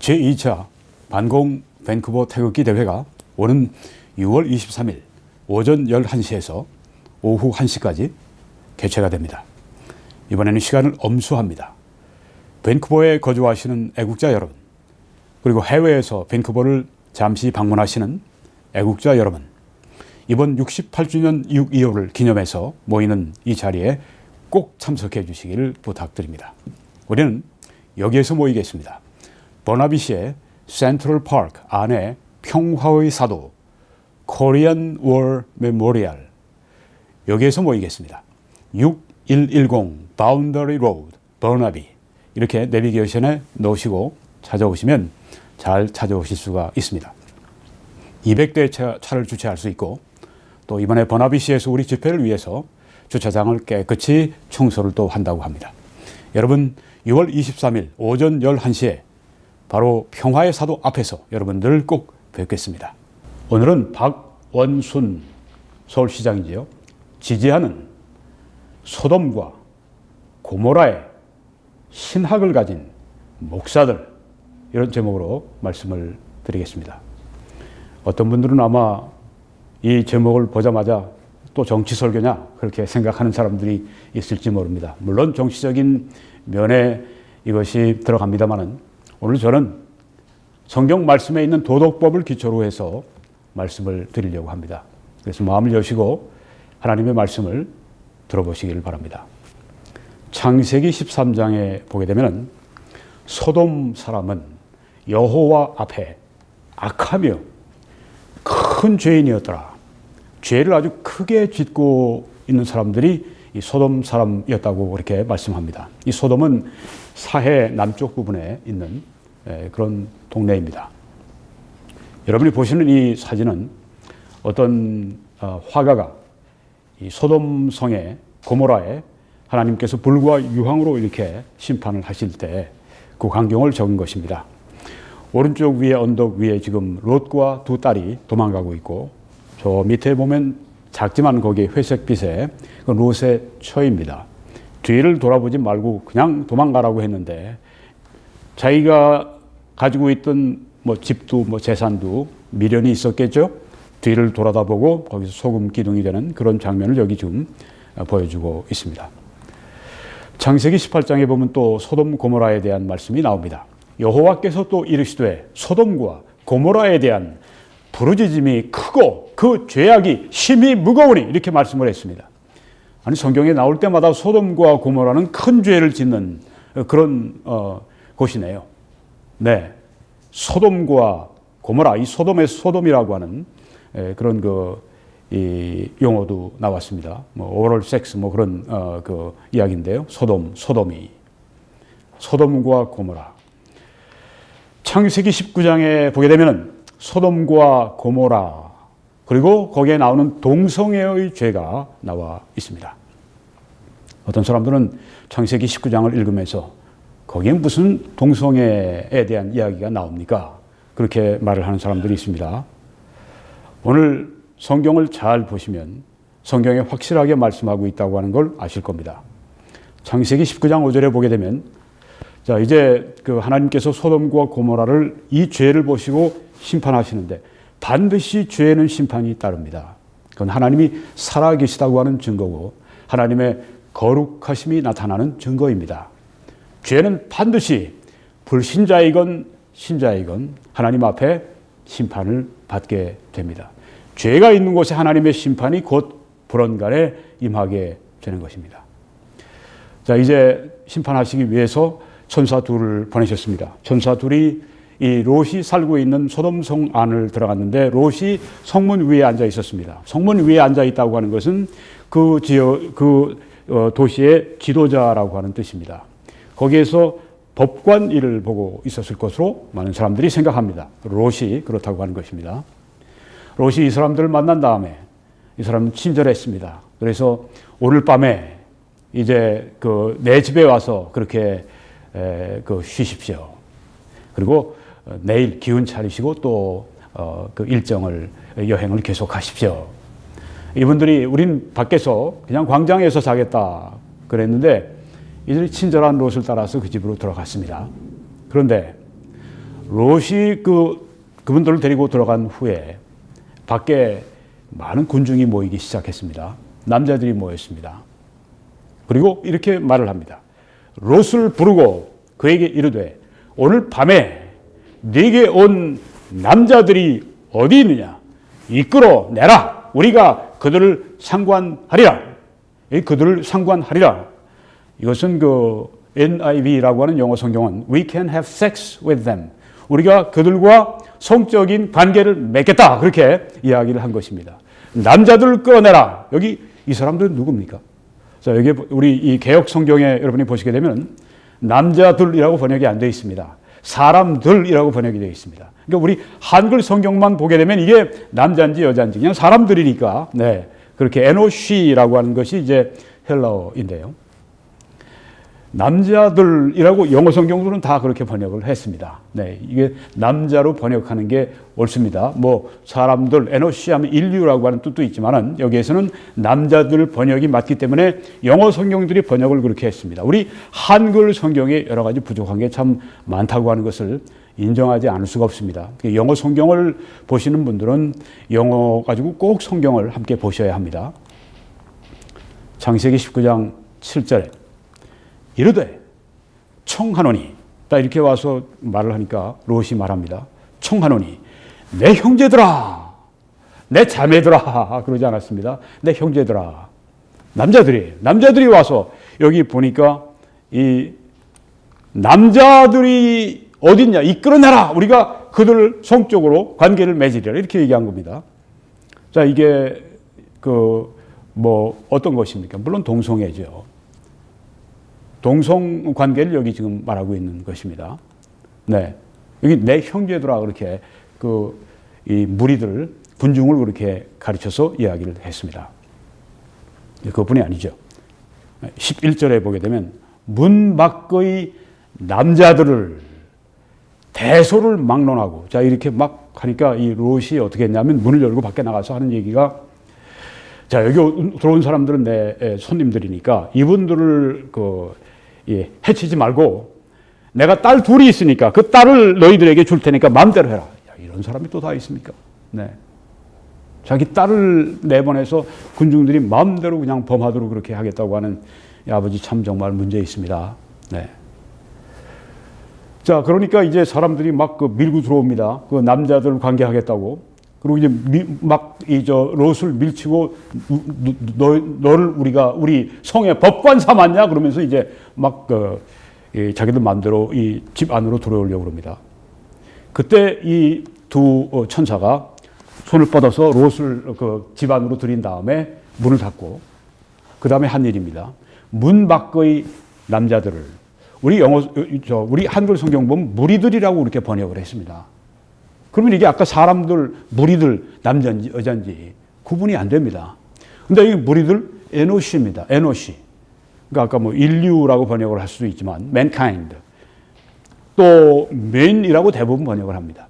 제2차 반공 밴쿠버 태극기 대회가 오는 6월 23일 오전 11시에서 오후 1시까지 개최가 됩니다. 이번에는 시간을 엄수합니다. 밴쿠버에 거주하시는 애국자 여러분, 그리고 해외에서 밴쿠버를 잠시 방문하시는 애국자 여러분, 이번 68주년 6.25를 기념해서 모이는 이 자리에 꼭 참석해 주시기를 부탁드립니다. 우리는 여기에서 모이겠습니다. 버나비시의 센트럴 파크 안에 평화의 사도 코리안 워 메모리얼, 여기에서 모이겠습니다. 6110 바운더리 로드 버나비, 이렇게 내비게이션에 넣으시고 찾아오시면 잘 찾아오실 수가 있습니다. 200대 차를 주차할 수 있고, 또 이번에 버나비시에서 우리 집회를 위해서 주차장을 깨끗이 청소를 또 한다고 합니다. 여러분, 6월 23일 오전 11시에 바로 평화의 사도 앞에서 여러분들 꼭 뵙겠습니다. 오늘은 박원순 서울시장이지요. 지지하는 소돔과 고모라의 신학을 가진 목사들, 이런 제목으로 말씀을 드리겠습니다. 어떤 분들은 아마 이 제목을 보자마자 또 정치 설교냐 그렇게 생각하는 사람들이 있을지 모릅니다. 물론 정치적인 면에 이것이 들어갑니다마는 오늘 저는 성경 말씀에 있는 도덕법을 기초로 해서 말씀을 드리려고 합니다. 그래서 마음을 여시고 하나님의 말씀을 들어보시기를 바랍니다. 창세기 13장에 보게 되면 소돔 사람은 여호와 앞에 악하며 큰 죄인이었더라. 죄를 아주 크게 짓고 있는 사람들이 이 소돔 사람이었다고 그렇게 말씀합니다. 이 소돔은 사해 남쪽 부분에 있는 그런 동네입니다. 여러분이 보시는 이 사진은 어떤 화가가 이 소돔 성의 고모라에 하나님께서 불과 유황으로 이렇게 심판을 하실 때 그 광경을 적은 것입니다. 오른쪽 위에 언덕 위에 지금 롯과 두 딸이 도망가고 있고, 저 밑에 보면 작지만 거기 회색빛의 그 롯의 처입니다. 뒤를 돌아보지 말고 그냥 도망가라고 했는데, 자기가 가지고 있던 뭐 집도 뭐 재산도 미련이 있었겠죠. 뒤를 돌아다보고 거기서 소금 기둥이 되는 그런 장면을 여기 지금 보여주고 있습니다. 창세기 18장에 보면 또 소돔 고모라에 대한 말씀이 나옵니다. 여호와께서 또 이르시되 소돔과 고모라에 대한 부르짖음이 크고 그 죄악이 심히 무거우니, 이렇게 말씀을 했습니다. 아니, 성경에 나올 때마다 소돔과 고모라는 큰 죄를 짓는 그런 곳이네요. 네, 소돔과 고모라, 이 소돔의 소돔이라고 하는 그런 이 용어도 나왔습니다. 뭐 오럴 섹스 뭐 그런 그 이야기인데요. 소돔이 소돔과 고모라. 창세기 19장에 보게 되면 소돔과 고모라, 그리고 거기에 나오는 동성애의 죄가 나와 있습니다. 어떤 사람들은 창세기 19장을 읽으면서 거기에 무슨 동성애에 대한 이야기가 나옵니까? 그렇게 말을 하는 사람들이 있습니다. 오늘 성경을 잘 보시면 성경에 확실하게 말씀하고 있다고 하는 걸 아실 겁니다. 창세기 19장 5절에 보게 되면, 자, 이제 그 하나님께서 소돔과 고모라를 이 죄를 보시고 심판하시는데 반드시 죄에는 심판이 따릅니다. 그건 하나님이 살아계시다고 하는 증거고 하나님의 거룩하심이 나타나는 증거입니다. 죄는 반드시 불신자이건 신자이건 하나님 앞에 심판을 받게 됩니다. 죄가 있는 곳에 하나님의 심판이 곧 불언간에 임하게 되는 것입니다. 자, 이제 심판하시기 위해서 천사 둘을 보내셨습니다. 천사 둘이 이 롯이 살고 있는 소돔성 안을 들어갔는데 롯이 성문 위에 앉아 있었습니다. 성문 위에 앉아 있다고 하는 것은 그 도시의 지도자라고 하는 뜻입니다. 거기에서 법관 일을 보고 있었을 것으로 많은 사람들이 생각합니다. 롯이 그렇다고 하는 것입니다. 롯이 이 사람들을 만난 다음에 이 사람은 친절했습니다. 그래서 오늘 밤에 이제 내 집에 와서 그렇게 쉬십시오. 그리고 내일 기운 차리시고 또 여행을 계속하십시오. 이분들이 우린 밖에서 그냥 광장에서 자겠다 그랬는데 이들이 친절한 롯을 따라서 그 집으로 들어갔습니다. 그런데 롯이 그분들을 데리고 들어간 후에 밖에 많은 군중이 모이기 시작했습니다. 남자들이 모였습니다. 그리고 이렇게 말을 합니다. 롯을 부르고 그에게 이르되 오늘 밤에 네게 온 남자들이 어디 있느냐? 이끌어 내라. 우리가 그들을 상관하리라. 그들을 상관하리라. 이것은 NIV라고 하는 영어 성경은 We can have sex with them. 우리가 그들과 성적인 관계를 맺겠다. 그렇게 이야기를 한 것입니다. 남자들을 끌어내라. 여기 이 사람들은 누굽니까? 자, 여기 우리 이 개역 성경에 여러분이 보시게 되면 남자들이라고 번역이 안 되어 있습니다. 사람들이라고 번역이 되어 있습니다. 그러니까 우리 한글 성경만 보게 되면 이게 남자인지 여자인지 그냥 사람들이니까 네, 그렇게 에노시라고 하는 것이 이제 헬라어인데요. 남자들이라고 영어 성경으로는 다 그렇게 번역을 했습니다. 네, 이게 남자로 번역하는 게 옳습니다. 뭐 사람들, 에노시 하면 인류라고 하는 뜻도 있지만은 여기에서는 남자들 번역이 맞기 때문에 영어 성경들이 번역을 그렇게 했습니다. 우리 한글 성경에 여러 가지 부족한 게 참 많다고 하는 것을 인정하지 않을 수가 없습니다. 영어 성경을 보시는 분들은 영어 가지고 꼭 성경을 함께 보셔야 합니다. 창세기 19장 7절에 이르되 청하노니, 딱 이렇게 와서 말을 하니까 롯이 말합니다. 청하노니 내 형제들아, 내 자매들아, 그러지 않았습니다. 내 형제들아. 남자들이 와서 여기 보니까 이 남자들이 어딨냐, 이끌어내라. 우리가 그들을 성적으로 관계를 맺으리라. 이렇게 얘기한 겁니다. 자, 이게 어떤 것입니까? 물론 동성애죠. 동성 관계를 여기 지금 말하고 있는 것입니다. 네. 여기 내 형제들아, 그렇게 이 무리들, 군중을 그렇게 가르쳐서 이야기를 했습니다. 그뿐이 아니죠. 11절에 보게 되면 문 밖의 남자들을 대소를 막론하고, 자, 이렇게 막 하니까 이 롯이 어떻게 했냐면 문을 열고 밖에 나가서 하는 얘기가, 자, 여기 들어온 사람들은 내 손님들이니까 이분들을 해치지 말고 내가 딸 둘이 있으니까 그 딸을 너희들에게 줄 테니까 마음대로 해라. 야, 이런 사람이 또 다 있습니까? 네. 자기 딸을 내보내서 군중들이 마음대로 그냥 범하도록 그렇게 하겠다고 하는 이 아버지 참 정말 문제 있습니다. 네. 자, 그러니까 이제 사람들이 막 밀고 들어옵니다. 그 남자들 관계하겠다고. 그리고 이제 롯을 밀치고 너를 우리 성의 법관 삼았냐? 그러면서 이제 막 자기들 마음대로 이 집 안으로 들어오려고 합니다. 그때 이 두 천사가 손을 뻗어서 롯을 집 안으로 들인 다음에 문을 닫고, 그 다음에 한 일입니다. 문 밖의 남자들을 우리 한글 성경 보면 무리들이라고 이렇게 번역을 했습니다. 그러면 이게 아까 사람들, 무리들, 남자인지 여자인지 구분이 안 됩니다. 근데 이 무리들, 에노시입니다. 에노시. 그러니까 아까 인류라고 번역을 할 수도 있지만, mankind. 또, man이라고 대부분 번역을 합니다.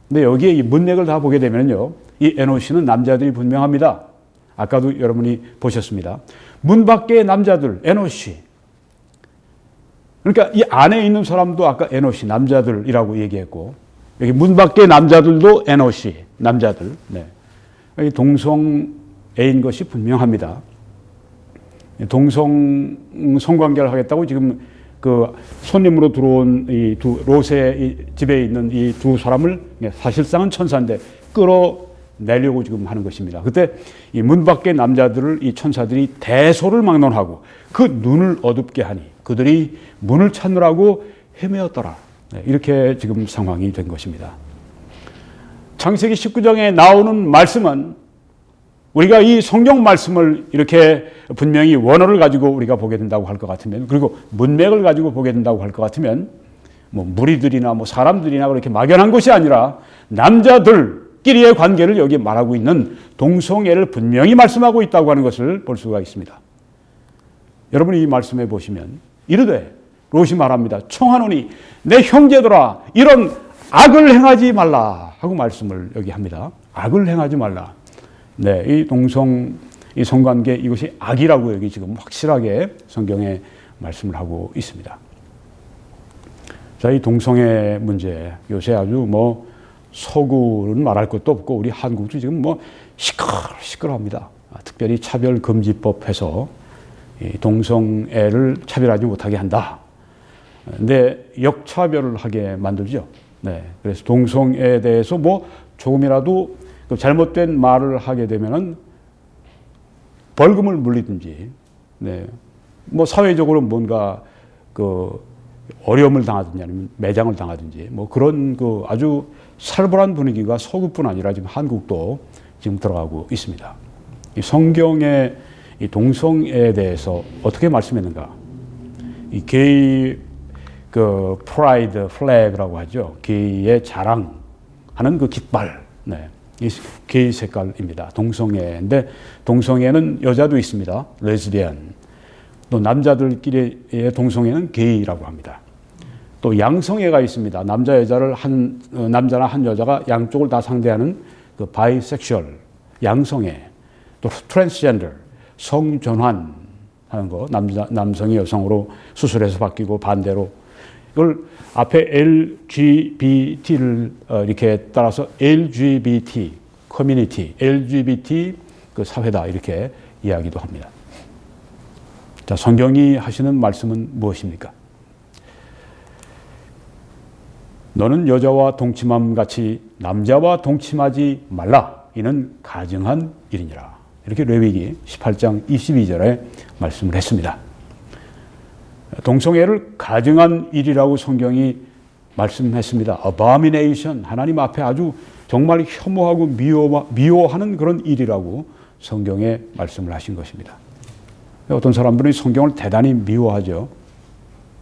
근데 여기에 이 문맥을 다 보게 되면요, 이 에노시는 남자들이 분명합니다. 아까도 여러분이 보셨습니다. 문 밖의 남자들, 에노시. 그러니까 이 안에 있는 사람도 아까 에노시, 남자들이라고 얘기했고, 여기 문 밖의 남자들도 에노시, 남자들. 네. 동성애인 것이 분명합니다. 동성 성관계를 하겠다고 지금 손님으로 들어온 이 롯의 집에 있는 이 두 사람을 사실상은 천사인데 끌어내려고 지금 하는 것입니다. 그때 이 문 밖의 남자들을 이 천사들이 대소를 막론하고 그 눈을 어둡게 하니 그들이 문을 찾느라고 헤매었더라. 네, 이렇게 지금 상황이 된 것입니다. 창세기 19장에 나오는 말씀은 우리가 이 성경 말씀을 이렇게 분명히 원어를 가지고 우리가 보게 된다고 할 것 같으면, 그리고 문맥을 가지고 보게 된다고 할 것 같으면, 무리들이나 사람들이나 그렇게 막연한 것이 아니라 남자들끼리의 관계를 여기 말하고 있는 동성애를 분명히 말씀하고 있다고 하는 것을 볼 수가 있습니다. 여러분이 이 말씀해 보시면 이르되 롯이 말합니다. 청하노니 내 형제들아, 이런 악을 행하지 말라 하고 말씀을 여기 합니다. 악을 행하지 말라. 네, 이 성관계, 이것이 악이라고 여기 지금 확실하게 성경에 말씀을 하고 있습니다. 자, 이 동성애 문제 요새 아주 뭐 서구는 말할 것도 없고 우리 한국도 지금 뭐 시끌시끌합니다. 특별히 차별금지법 해서 이 동성애를 차별하지 못하게 한다. 근데 역차별을 하게 만들죠. 네. 그래서 동성애에 대해서 뭐 조금이라도 잘못된 말을 하게 되면은 벌금을 물리든지, 네. 뭐 사회적으로 뭔가 그 어려움을 당하든지 아니면 매장을 당하든지 뭐 그런 그 아주 살벌한 분위기가 서구뿐 아니라 지금 한국도 지금 들어가고 있습니다. 이 성경의 이 동성애에 대해서 어떻게 말씀했는가? 이 게이 그 프라이드 플래그라고 하죠. 게이의 자랑하는 그 깃발. 네. 이 게이 색깔입니다. 동성애인데 동성애는 여자도 있습니다. 레즈비언. 또 남자들끼리의 동성애는 게이라고 합니다. 또 양성애가 있습니다. 남자 여자를 남자나 한 여자가 양쪽을 다 상대하는 그 바이섹슈얼 양성애. 또 트랜스젠더 성전환 하는 거 남성이 여성으로 수술해서 바뀌고 반대로 이걸 앞에 LGBT를 이렇게 따라서 LGBT 커뮤니티, LGBT 그 사회다 이렇게 이야기도 합니다. 자, 성경이 하시는 말씀은 무엇입니까? 너는 여자와 동침함 같이 남자와 동침하지 말라. 이는 가증한 일이니라. 이렇게 레위기 18장 22절에 말씀을 했습니다. 동성애를 가증한 일이라고 성경이 말씀했습니다. abomination, 하나님 앞에 아주 정말 혐오하고 미워하는 그런 일이라고 성경에 말씀을 하신 것입니다. 어떤 사람들은 성경을 대단히 미워하죠.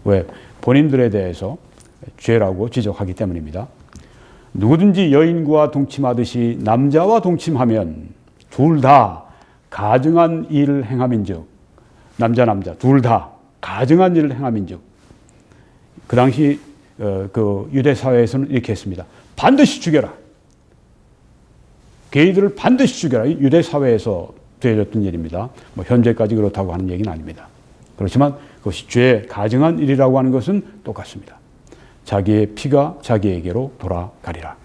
왜? 본인들에 대해서 죄라고 지적하기 때문입니다. 누구든지 여인과 동침하듯이 남자와 동침하면 둘 다 가증한 일을 행함인즉, 남자 둘 다 가증한 일을 행함인즉, 그 당시 그 유대 사회에서는 이렇게 했습니다. 반드시 죽여라. 게이들을 반드시 죽여라. 유대 사회에서 되어졌던 일입니다. 뭐 현재까지 그렇다고 하는 얘기는 아닙니다. 그렇지만 그것이 죄 가증한 일이라고 하는 것은 똑같습니다. 자기의 피가 자기에게로 돌아가리라.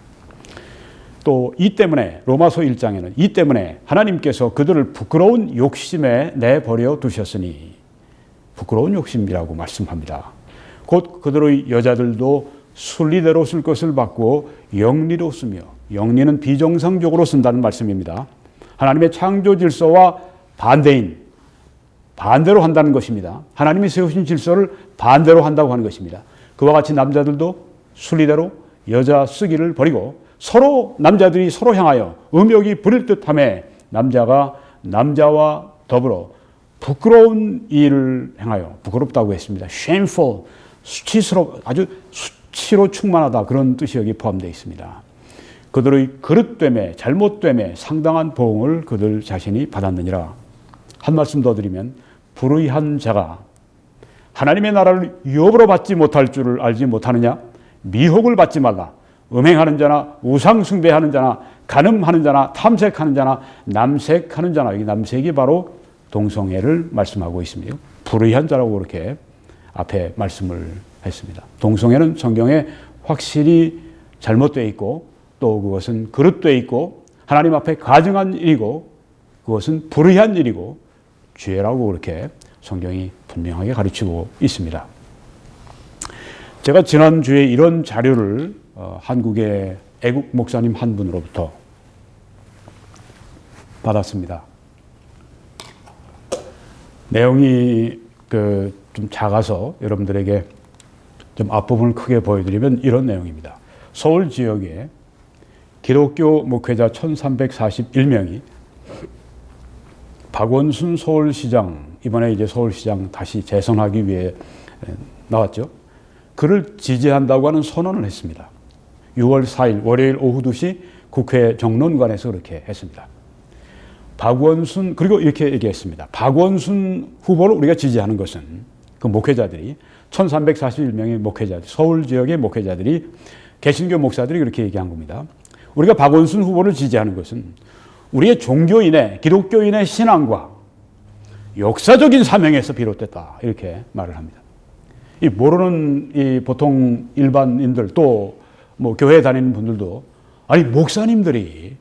또 이 때문에 로마서 1장에는 이 때문에 하나님께서 그들을 부끄러운 욕심에 내버려 두셨으니, 부끄러운 욕심이라고 말씀합니다. 곧 그들의 여자들도 순리대로 쓸 것을 바꾸어 영리로 쓰며, 영리는 비정상적으로 쓴다는 말씀입니다. 하나님의 창조 질서와 반대로 한다는 것입니다. 하나님이 세우신 질서를 반대로 한다고 하는 것입니다. 그와 같이 남자들도 순리대로 여자 쓰기를 버리고 서로 남자들이 서로 향하여 음욕이 부릴 듯하며 남자가 남자와 더불어 부끄러운 일을 행하여, 부끄럽다고 했습니다. shameful, 아주 수치로 충만하다, 그런 뜻이 여기 포함되어 있습니다. 그들의 그릇됨에, 잘못됨에 상당한 보응을 그들 자신이 받았느니라. 한 말씀 더 드리면, 불의한 자가 하나님의 나라를 유업으로 받지 못할 줄을 알지 못하느냐? 미혹을 받지 말라. 음행하는 자나 우상 숭배하는 자나 간음하는 자나 탐색하는 자나 남색하는 자나, 여기 남색이 바로 동성애를 말씀하고 있습니다. 불의한 자라고 그렇게 앞에 말씀을 했습니다. 동성애는 성경에 확실히 잘못되어 있고, 또 그것은 그릇되어 있고, 하나님 앞에 가증한 일이고, 그것은 불의한 일이고 죄라고 그렇게 성경이 분명하게 가르치고 있습니다. 제가 지난주에 이런 자료를 한국의 애국 목사님 한 분으로부터 받았습니다. 내용이 좀 작아서 여러분들에게 좀 앞부분을 크게 보여드리면 이런 내용입니다. 서울 지역에 기독교 목회자 1341명이 박원순 서울시장, 이번에 이제 서울시장 다시 재선하기 위해 나왔죠. 그를 지지한다고 하는 선언을 했습니다. 6월 4일 월요일 오후 2시 국회 정론관에서 그렇게 했습니다. 박원순, 그리고 이렇게 얘기했습니다. 박원순 후보를 우리가 지지하는 것은, 그 목회자들이 1341명의 목회자들, 서울 지역의 목회자들이, 개신교 목사들이 그렇게 얘기한 겁니다. 우리가 박원순 후보를 지지하는 것은 우리의 종교인의, 기독교인의 신앙과 역사적인 사명에서 비롯됐다, 이렇게 말을 합니다. 이 모르는 이 보통 일반인들 또 뭐 교회 다니는 분들도 아니 목사님들이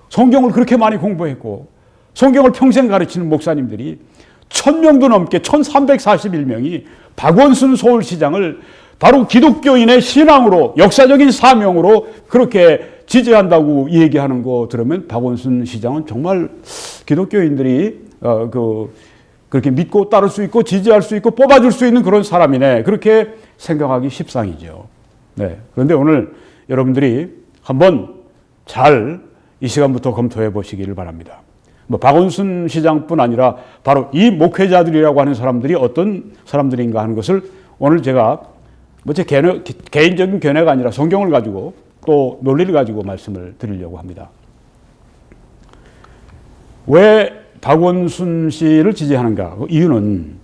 성경을 그렇게 많이 공부했고 성경을 평생 가르치는 목사님들이 1000명도 넘게 1341명이 박원순 서울시장을 바로 기독교인의 신앙으로 역사적인 사명으로 그렇게 지지한다고 얘기하는 거 들으면 박원순 시장은 정말 기독교인들이 그렇게 믿고 따를 수 있고 지지할 수 있고 뽑아줄 수 있는 그런 사람이네. 그렇게 생각하기 십상이죠. 네. 그런데 오늘 여러분들이 한번 잘 이 시간부터 검토해 보시기를 바랍니다. 뭐 박원순 시장뿐 아니라 바로 이 목회자들이라고 하는 사람들이 어떤 사람들인가 하는 것을 오늘 제가 뭐 제 개인적인 견해가 아니라 성경을 가지고 또 논리를 가지고 말씀을 드리려고 합니다. 왜 박원순 씨를 지지하는가? 그 이유는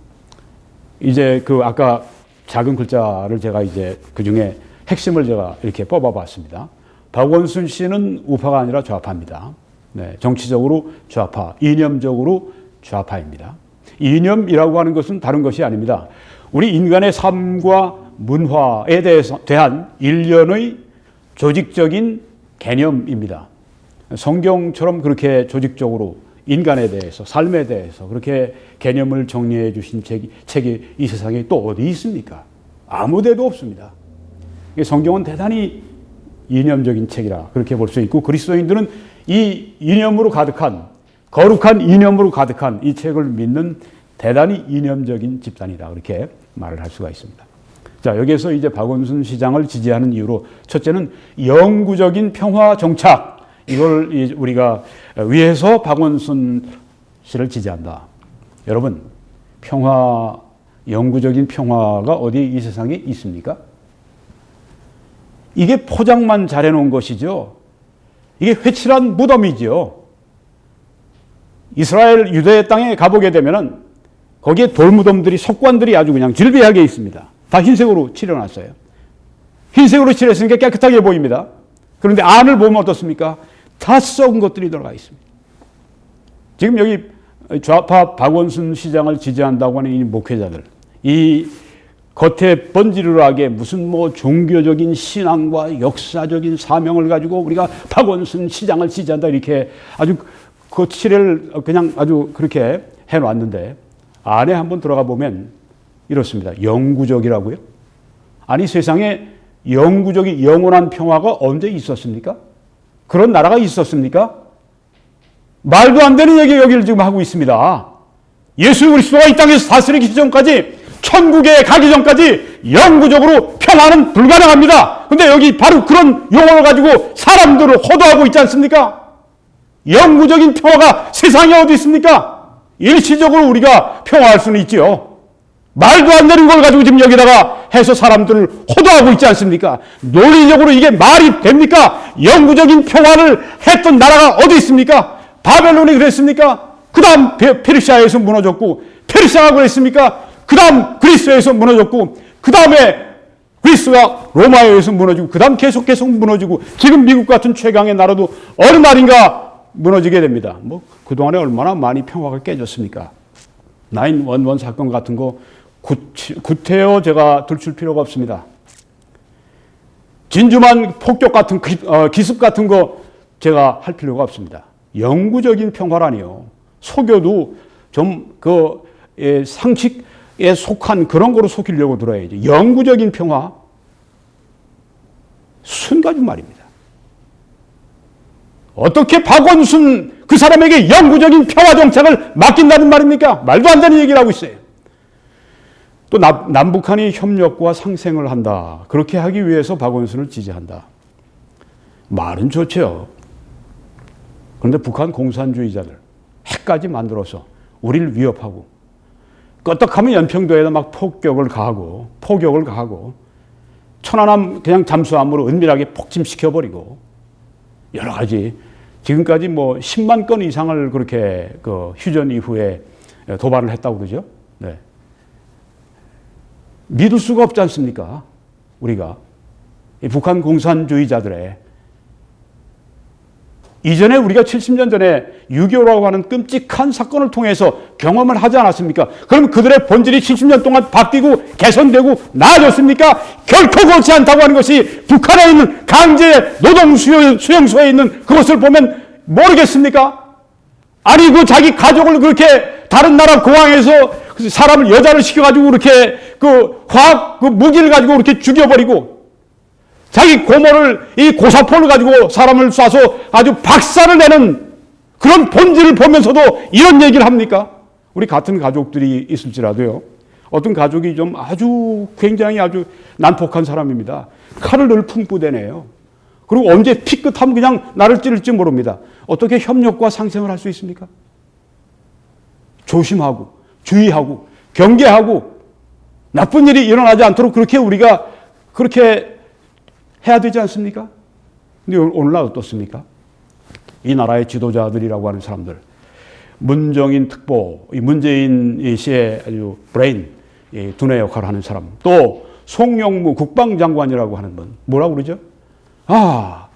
이제 아까 작은 글자를 제가 이제 그 중에 핵심을 제가 이렇게 뽑아봤습니다. 박원순 씨는 우파가 아니라 좌파입니다. 네, 정치적으로 좌파, 이념적으로 좌파입니다. 이념이라고 하는 것은 다른 것이 아닙니다. 우리 인간의 삶과 문화에 대한 일련의 조직적인 개념입니다. 성경처럼 그렇게 조직적으로 인간에 대해서, 삶에 대해서 그렇게 개념을 정리해 주신 책이 이 세상에 또 어디 있습니까? 아무 데도 없습니다. 성경은 대단히 이념적인 책이라 그렇게 볼 수 있고 그리스도인들은 이 이념으로 가득한, 거룩한 이념으로 가득한 이 책을 믿는 대단히 이념적인 집단이다 그렇게 말을 할 수가 있습니다. 자, 여기에서 이제 박원순 시장을 지지하는 이유로 첫째는 영구적인 평화 정착, 이걸 우리가 위해서 박원순 씨를 지지한다. 여러분, 영구적인 평화가 어디 이 세상에 있습니까? 이게 포장만 잘해놓은 것이죠. 이게 회칠한 무덤이죠. 이스라엘 유대 땅에 가보게 되면은 거기에 돌무덤들이, 석관들이 아주 그냥 질비하게 있습니다. 다 흰색으로 칠해놨어요. 흰색으로 칠했으니까 깨끗하게 보입니다. 그런데 안을 보면 어떻습니까? 다 썩은 것들이 들어가 있습니다. 지금 여기 좌파 박원순 시장을 지지한다고 하는 이 목회자들, 이 겉에 번지르르하게 무슨 뭐 종교적인 신앙과 역사적인 사명을 가지고 우리가 박원순 시장을 지지한다 이렇게 아주 그 칠을 그냥 아주 그렇게 해놨는데 안에 한번 들어가 보면 이렇습니다. 영구적이라고요? 아니 세상에 영구적인 영원한 평화가 언제 있었습니까? 그런 나라가 있었습니까? 말도 안 되는 얘기를 지금 하고 있습니다. 예수 그리스도가 이 땅에서 다스리기 전까지 천국에 가기 전까지 영구적으로 평화는 불가능합니다. 근데 여기 바로 그런 용어를 가지고 사람들을 호도하고 있지 않습니까? 영구적인 평화가 세상에 어디 있습니까? 일시적으로 우리가 평화할 수는 있지요. 말도 안 되는 걸 가지고 지금 여기다가 해서 사람들을 호도하고 있지 않습니까? 논리적으로 이게 말이 됩니까? 영구적인 평화를 했던 나라가 어디 있습니까? 바벨론이 그랬습니까? 그 다음 페르시아에서 무너졌고, 페르시아가 그랬습니까? 그 다음 그리스에서 무너졌고, 그 다음에 그리스가 로마에 의해서 무너지고, 그 다음 계속 무너지고, 지금 미국 같은 최강의 나라도 어느 날인가 무너지게 됩니다. 뭐, 그동안에 얼마나 많이 평화가 깨졌습니까? 9/11 사건 같은 거 구태여 제가 들출 필요가 없습니다. 진주만 폭격 같은 기습 같은 거 제가 할 필요가 없습니다. 영구적인 평화라니요. 소교도 좀 상식에 속한 그런 거로 속이려고 들어야지. 영구적인 평화. 순간인 말입니다. 어떻게 박원순 그 사람에게 영구적인 평화 정착을 맡긴다는 말입니까? 말도 안 되는 얘기를 하고 있어요. 또 남북한이 협력과 상생을 한다. 그렇게 하기 위해서 박원순을 지지한다. 말은 좋죠. 그런데 북한 공산주의자들 핵까지 만들어서 우리를 위협하고 껐떡하면 연평도에다 막 폭격을 가하고 천안함 그냥 잠수함으로 은밀하게 폭침시켜버리고 여러 가지 지금까지 뭐 10만 건 이상을 그렇게 휴전 이후에 도발을 했다고 그러죠. 네. 믿을 수가 없지 않습니까? 우리가 이 북한 공산주의자들의 이전에 우리가 70년 전에 6.25라고 하는 끔찍한 사건을 통해서 경험을 하지 않았습니까? 그럼 그들의 본질이 70년 동안 바뀌고 개선되고 나아졌습니까? 결코 그렇지 않다고 하는 것이 북한에 있는 강제 노동 수용소에 있는 그것을 보면 모르겠습니까? 아니 그 자기 가족을 그렇게 다른 나라 공항에서 사람을 여자를 시켜가지고 그렇게 그 화학 그 무기를 가지고 그렇게 죽여버리고 자기 고모를 이 고사포를 가지고 사람을 쏴서 아주 박살을 내는 그런 본질을 보면서도 이런 얘기를 합니까? 우리 같은 가족들이 있을지라도요. 어떤 가족이 좀 아주 굉장히 아주 난폭한 사람입니다. 칼을 늘 품고대네요. 그리고 언제 피끗하면 그냥 나를 찌를지 모릅니다. 어떻게 협력과 상생을 할 수 있습니까? 조심하고 주의하고 경계하고 나쁜 일이 일어나지 않도록 그렇게 우리가 그렇게 해야 되지 않습니까? 근데 오늘날 어떻습니까? 이 나라의 지도자들이라고 하는 사람들, 문정인 특보, 이 문재인 씨의 아주 브레인, 두뇌 역할을 하는 사람, 또 송영무 국방장관이라고 하는 분, 뭐라고 그러죠? 아,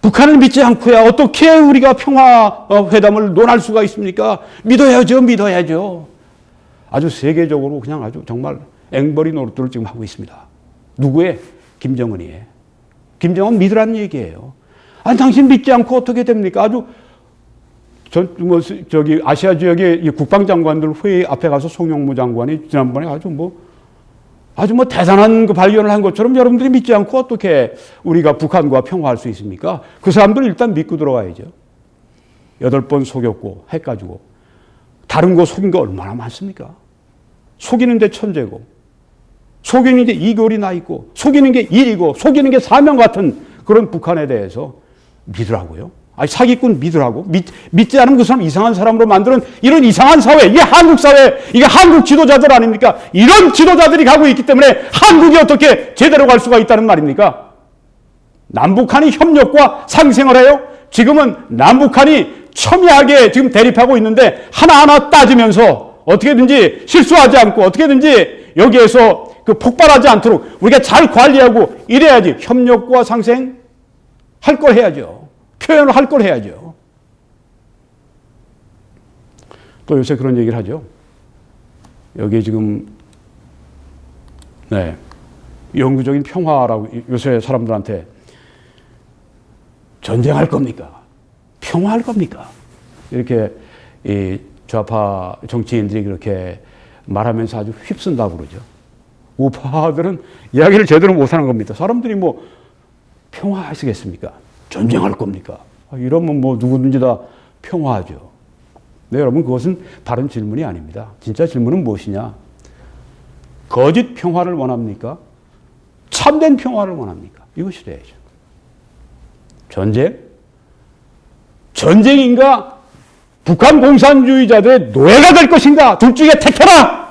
북한을 믿지 않고야 어떻게 우리가 평화 회담을 논할 수가 있습니까? 믿어야죠, 믿어야죠. 아주 세계적으로 그냥 아주 정말 앵벌이 노릇들을 지금 하고 있습니다. 누구의? 김정은이에요. 김정은 믿으라는 얘기예요. 아니, 당신 믿지 않고 어떻게 됩니까? 아주, 저기, 아시아 지역의 국방장관들 회의 앞에 가서 송영무 장관이 지난번에 아주 뭐 대단한 그 발견을 한 것처럼 여러분들이 믿지 않고 어떻게 우리가 북한과 평화할 수 있습니까? 그 사람들 일단 믿고 들어가야죠. 8번 속였고, 해가지고. 다른 거 속인 거 얼마나 많습니까? 속이는데 천재고. 속이는 게 이골이 나 있고 속이는 게 일이고 속이는 게 사명 같은 그런 북한에 대해서 믿으라고요. 아니 사기꾼 믿으라고. 믿지 않으면 그 사람 이상한 사람으로 만드는 이런 이상한 사회, 이게 한국 사회, 이게 한국 지도자들 아닙니까? 이런 지도자들이 가고 있기 때문에 한국이 어떻게 제대로 갈 수가 있다는 말입니까? 남북한이 협력과 상생을 해요? 지금은 남북한이 첨예하게 지금 대립하고 있는데 하나하나 따지면서 어떻게든지 실수하지 않고 어떻게든지 여기에서 그 폭발하지 않도록 우리가 잘 관리하고 이래야지. 협력과 상생 할 걸 해야죠. 표현을 할 걸 해야죠. 또 요새 그런 얘기를 하죠. 여기 지금 영구적인 평화라고 요새 사람들한테 전쟁할 겁니까? 평화할 겁니까? 이렇게 이 좌파 정치인들이 그렇게 말하면서 아주 휩쓴다고 그러죠. 우파들은 이야기를 제대로 못하는 겁니다. 사람들이 뭐 평화하시겠습니까? 전쟁할 겁니까? 이러면 뭐 누구든지 다 평화하죠. 네, 여러분 그것은 다른 질문이 아닙니다. 진짜 질문은 무엇이냐? 거짓 평화를 원합니까? 참된 평화를 원합니까? 이것이 돼야죠. 전쟁? 전쟁인가? 북한 공산주의자들의 노예가 될 것인가? 둘 중에 택해라!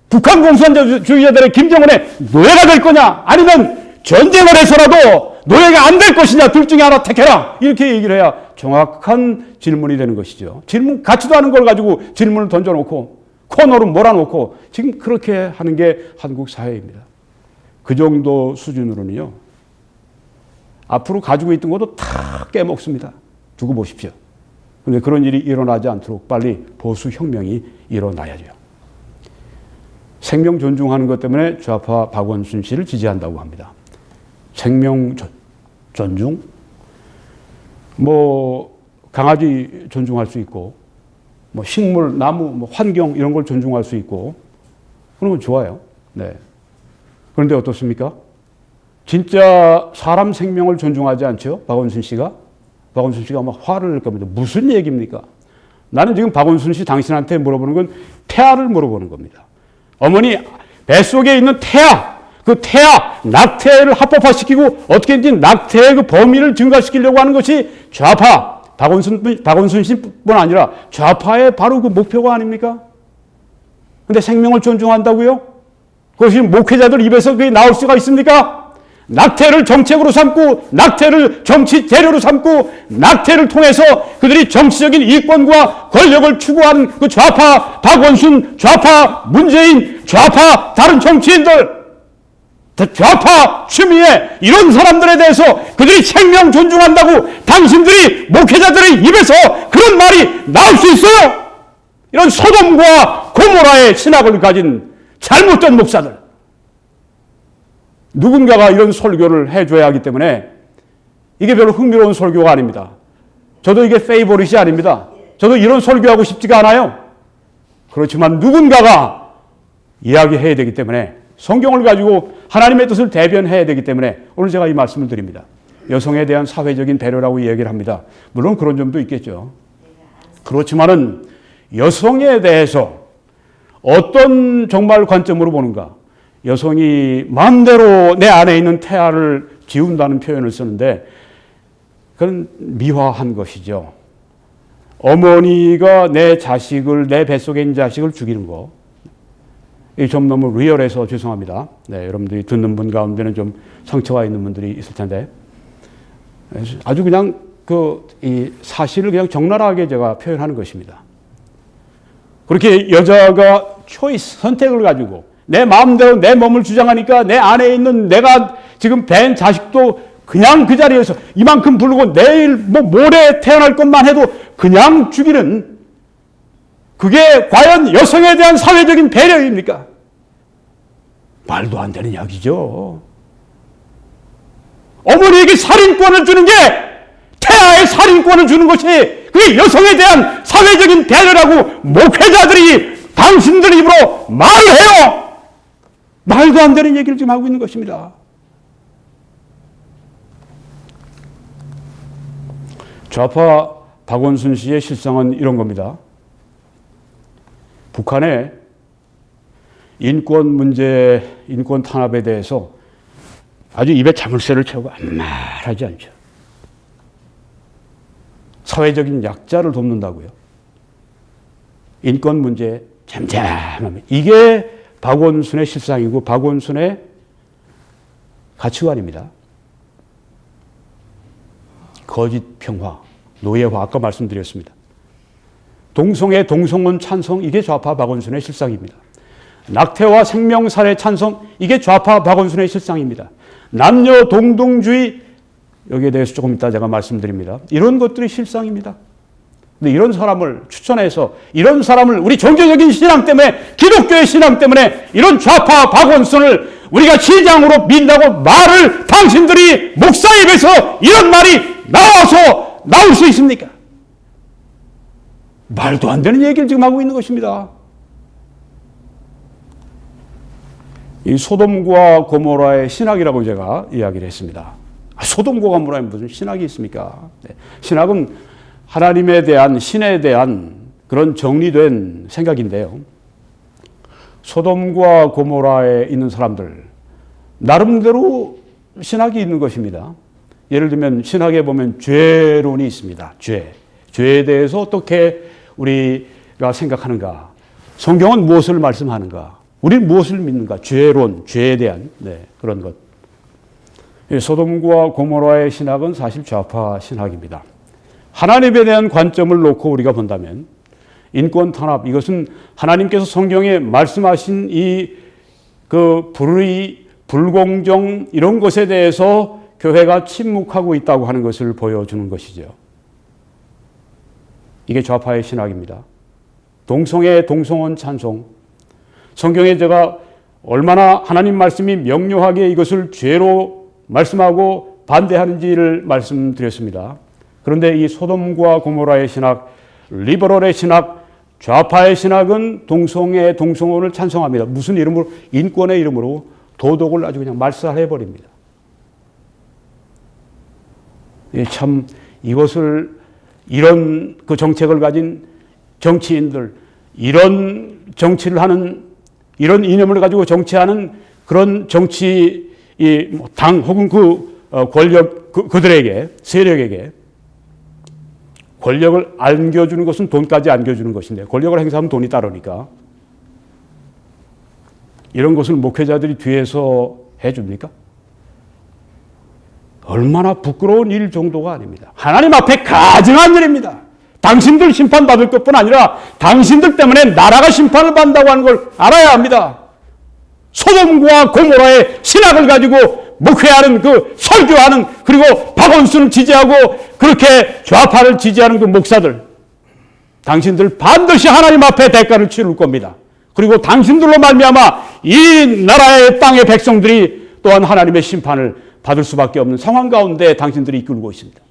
북한 공산주의자들의 김정은의 노예가 될 거냐? 아니면 전쟁을 해서라도 노예가 안 될 것이냐? 둘 중에 하나 택해라! 이렇게 얘기를 해야 정확한 질문이 되는 것이죠. 질문 같지도 않은 걸 가지고 질문을 던져놓고 코너로 몰아놓고 지금 그렇게 하는 게 한국 사회입니다. 그 정도 수준으로는요. 앞으로 가지고 있던 것도 다 깨먹습니다. 두고 보십시오. 그런데 그런 일이 일어나지 않도록 빨리 보수혁명이 일어나야죠. 생명 존중하는 것 때문에 좌파 박원순 씨를 지지한다고 합니다. 생명 존중? 뭐 강아지 존중할 수 있고 뭐 식물, 나무, 뭐 환경 이런 걸 존중할 수 있고 그런 건 좋아요. 네. 그런데 어떻습니까? 진짜 사람 생명을 존중하지 않죠? 박원순 씨가? 박원순 씨가 아마 화를 낼 겁니다. 무슨 얘기입니까? 나는 지금 박원순 씨 당신한테 물어보는 건 태아를 물어보는 겁니다. 어머니 뱃속에 있는 태아, 그 태아, 낙태를 합법화시키고 어떻게든지 낙태의 그 범위를 증가시키려고 하는 것이 좌파, 박원순 씨뿐 아니라 좌파의 바로 그 목표가 아닙니까? 근데 생명을 존중한다고요? 그것이 목회자들 입에서 그게 나올 수가 있습니까? 낙태를 정책으로 삼고 낙태를 정치 재료로 삼고 낙태를 통해서 그들이 정치적인 이권과 권력을 추구하는 그 좌파 박원순, 좌파 문재인, 좌파 다른 정치인들, 좌파 추미애 이런 사람들에 대해서 그들이 생명 존중한다고 당신들이 목회자들의 입에서 그런 말이 나올 수 있어요? 이런 소돔과 고모라의 신학을 가진 잘못된 목사들. 누군가가 이런 설교를 해줘야 하기 때문에 이게 별로 흥미로운 설교가 아닙니다. 저도 이게 페이보릿이 아닙니다. 저도 이런 설교하고 싶지가 않아요. 그렇지만 누군가가 이야기해야 되기 때문에 성경을 가지고 하나님의 뜻을 대변해야 되기 때문에 오늘 제가 이 말씀을 드립니다. 여성에 대한 사회적인 배려라고 얘기를 합니다. 물론 그런 점도 있겠죠. 그렇지만은 여성에 대해서 어떤 정말 관점으로 보는가? 여성이 마음대로 내 안에 있는 태아를 지운다는 표현을 쓰는데 그건 미화한 것이죠. 어머니가 내 자식을, 내 뱃속에 있는 자식을 죽이는 거. 이 좀 너무 리얼해서 죄송합니다. 네, 여러분들이 듣는 분 가운데는 좀 상처가 있는 분들이 있을 텐데. 아주 그냥 이 사실을 그냥 적나라하게 제가 표현하는 것입니다. 그렇게 여자가 선택을 가지고 내 마음대로 내 몸을 주장하니까 내 안에 있는 내가 지금 뵌 자식도 그냥 그 자리에서 이만큼 부르고 내일 모레 태어날 것만 해도 그냥 죽이는 그게 과연 여성에 대한 사회적인 배려입니까? 말도 안 되는 이야기죠. 어머니에게 살인권을 주는 게 태아의 살인권을 주는 것이 그게 여성에 대한 사회적인 배려라고 목회자들이 당신들 입으로 말을 해요. 말도 안 되는 얘기를 지금 하고 있는 것입니다. 좌파 박원순 씨의 실상은 이런 겁니다. 북한의 인권 문제, 인권 탄압에 대해서 아주 입에 자물쇠를 채우고 아무 말 하지 않죠. 사회적인 약자를 돕는다고요. 인권 문제 잠잠하면 이게 박원순의 실상이고 박원순의 가치관입니다. 거짓 평화, 노예화 아까 말씀드렸습니다. 동성애, 동성혼 찬성 이게 좌파 박원순의 실상입니다. 낙태와 생명살해 찬성 이게 좌파 박원순의 실상입니다. 남녀 동등주의 여기에 대해서 조금 이따 제가 말씀드립니다. 이런 것들이 실상입니다. 근데 이런 사람을 추천해서 이런 사람을 우리 종교적인 신앙 때문에 기독교의 신앙 때문에 이런 좌파 박원순을 우리가 시장으로 민다고 말을 당신들이 목사 입에서 이런 말이 나올 수 있습니까? 말도 안 되는 얘기를 지금 하고 있는 것입니다. 이 소돔과 고모라의 신학이라고 제가 이야기를 했습니다. 소돔과 고모라에 무슨 신학이 있습니까? 네. 신학은 하나님에 대한, 신에 대한 그런 정리된 생각인데요. 소돔과 고모라에 있는 사람들, 나름대로 신학이 있는 것입니다. 예를 들면 신학에 보면 죄론이 있습니다. 죄에 대해서 어떻게 우리가 생각하는가? 성경은 무엇을 말씀하는가? 우리는 무엇을 믿는가? 죄론, 죄에 대한 그런 것. 소돔과 고모라의 신학은 사실 좌파 신학입니다. 하나님에 대한 관점을 놓고 우리가 본다면 인권 탄압 이것은 하나님께서 성경에 말씀하신 이 불의, 불공정 이런 것에 대해서 교회가 침묵하고 있다고 하는 것을 보여주는 것이죠. 이게 좌파의 신학입니다. 동성애, 동성혼 찬송. 성경에 제가 얼마나 하나님 말씀이 명료하게 이것을 죄로 말씀하고 반대하는지를 말씀드렸습니다. 그런데 이 소돔과 고모라의 신학, 리버럴의 신학, 좌파의 신학은 동성애, 동성혼을 찬성합니다. 무슨 이름으로? 인권의 이름으로 도덕을 아주 그냥 말살해버립니다. 참 이것을 이런 그 정책을 가진 정치인들, 이런 정치를 하는 이런 이념을 가지고 정치하는 그런 정치 당 혹은 권력 그들에게 세력에게 권력을 안겨주는 것은 돈까지 안겨주는 것인데 권력을 행사하면 돈이 따르니까 이런 것을 목회자들이 뒤에서 해줍니까? 얼마나 부끄러운 일 정도가 아닙니다. 하나님 앞에 가증한 일입니다. 당신들 심판받을 것뿐 아니라 당신들 때문에 나라가 심판을 받는다고 하는 걸 알아야 합니다. 소돔과 고모라의 신학을 가지고 목회하는 그 설교하는 그리고 박원순을 지지하고 그렇게 좌파를 지지하는 그 목사들, 당신들 반드시 하나님 앞에 대가를 치를 겁니다. 그리고 당신들로 말미암아 이 나라의 땅의 백성들이 또한 하나님의 심판을 받을 수밖에 없는 상황 가운데 당신들이 이끌고 있습니다.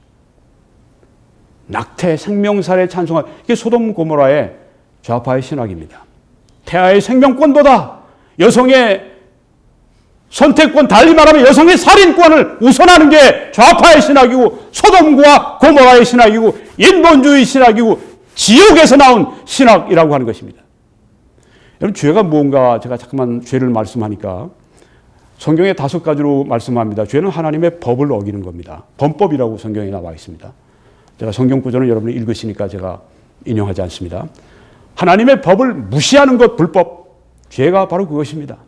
낙태, 생명살에 찬송한 이게 소돔 고모라의 좌파의 신학입니다. 태아의 생명권보다 여성의 선택권, 달리 말하면 여성의 살인권을 우선하는 게 좌파의 신학이고 소돔과 고모라의 신학이고 인본주의 신학이고 지옥에서 나온 신학이라고 하는 것입니다. 여러분, 죄가 무언가 제가 잠깐만 죄를 말씀하니까 성경에 5가지로 말씀합니다. 죄는 하나님의 법을 어기는 겁니다. 범법이라고 성경에 나와 있습니다. 제가 성경 구절은 여러분이 읽으시니까 제가 인용하지 않습니다. 하나님의 법을 무시하는 것, 불법. 죄가 바로 그것입니다.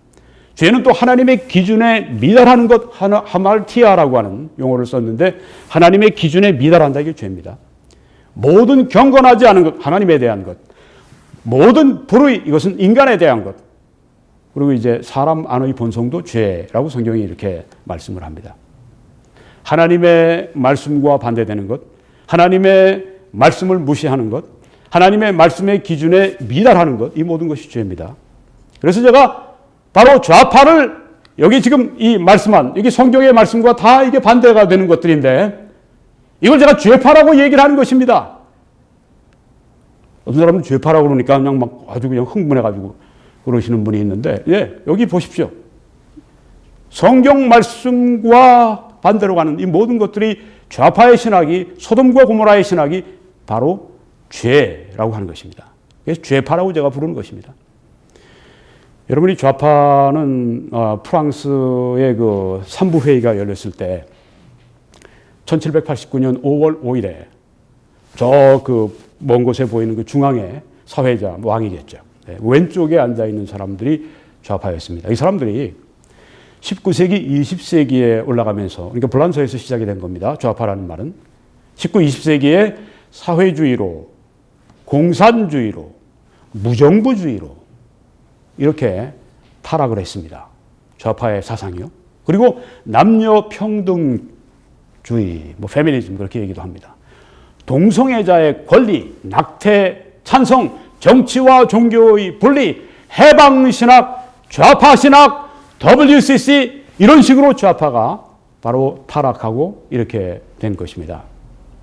죄는 또 하나님의 기준에 미달하는 것, 하말티아라고 하는 용어를 썼는데 하나님의 기준에 미달한다, 이게 죄입니다. 모든 경건하지 않은 것, 하나님에 대한 것. 모든 불의, 이것은 인간에 대한 것. 그리고 이제 사람 안의 본성도 죄라고 성경이 이렇게 말씀을 합니다. 하나님의 말씀과 반대되는 것, 하나님의 말씀을 무시하는 것, 하나님의 말씀의 기준에 미달하는 것, 이 모든 것이 죄입니다. 그래서 제가 바로 좌파를 여기 지금 이 말씀한, 이게 성경의 말씀과 다 이게 반대가 되는 것들인데 이걸 제가 죄파라고 얘기를 하는 것입니다. 어떤 사람은 죄파라고 그러니까 그냥 막 아주 그냥 흥분해가지고 그러시는 분이 있는데, 예, 여기 보십시오. 성경 말씀과 반대로 가는 이 모든 것들이 좌파의 신학이, 소돔과 고모라의 신학이 바로 죄라고 하는 것입니다. 그래서 죄파라고 제가 부르는 것입니다. 여러분이 좌파는 프랑스의 그 삼부회의가 열렸을 때 1789년 5월 5일에 저 그 먼 곳에 보이는 그 중앙에 사회자, 왕이겠죠. 네, 왼쪽에 앉아있는 사람들이 좌파였습니다. 이 사람들이 19세기, 20세기에 올라가면서, 그러니까 불란서에서 시작이 된 겁니다. 좌파라는 말은. 19, 20세기에 사회주의로, 공산주의로, 무정부주의로 이렇게 타락을 했습니다. 좌파의 사상이요. 그리고 남녀 평등주의, 페미니즘 그렇게 얘기도 합니다. 동성애자의 권리, 낙태 찬성, 정치와 종교의 분리, 해방신학, 좌파신학, WCC 이런 식으로 좌파가 바로 타락하고 이렇게 된 것입니다.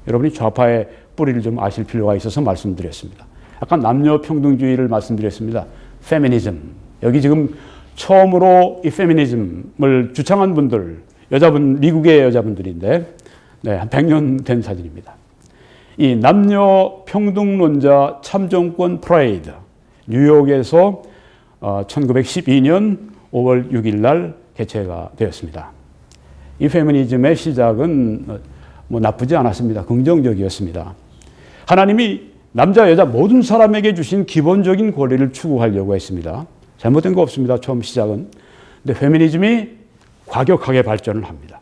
여러분이 좌파의 뿌리를 좀 아실 필요가 있어서 말씀드렸습니다. 아까 남녀평등주의를 말씀드렸습니다. 페미니즘. 여기 지금 처음으로 이 페미니즘을 주창한 분들, 미국의 여자분들인데, 네, 한 100년 된 사진입니다. 이 남녀평등론자 참정권 프레이드, 뉴욕에서 1912년 5월 6일 날 개최가 되었습니다. 이 페미니즘의 시작은 나쁘지 않았습니다. 긍정적이었습니다. 하나님이 남자, 여자 모든 사람에게 주신 기본적인 권리를 추구하려고 했습니다. 잘못된 거 없습니다. 처음 시작은. 근데 페미니즘이 과격하게 발전을 합니다.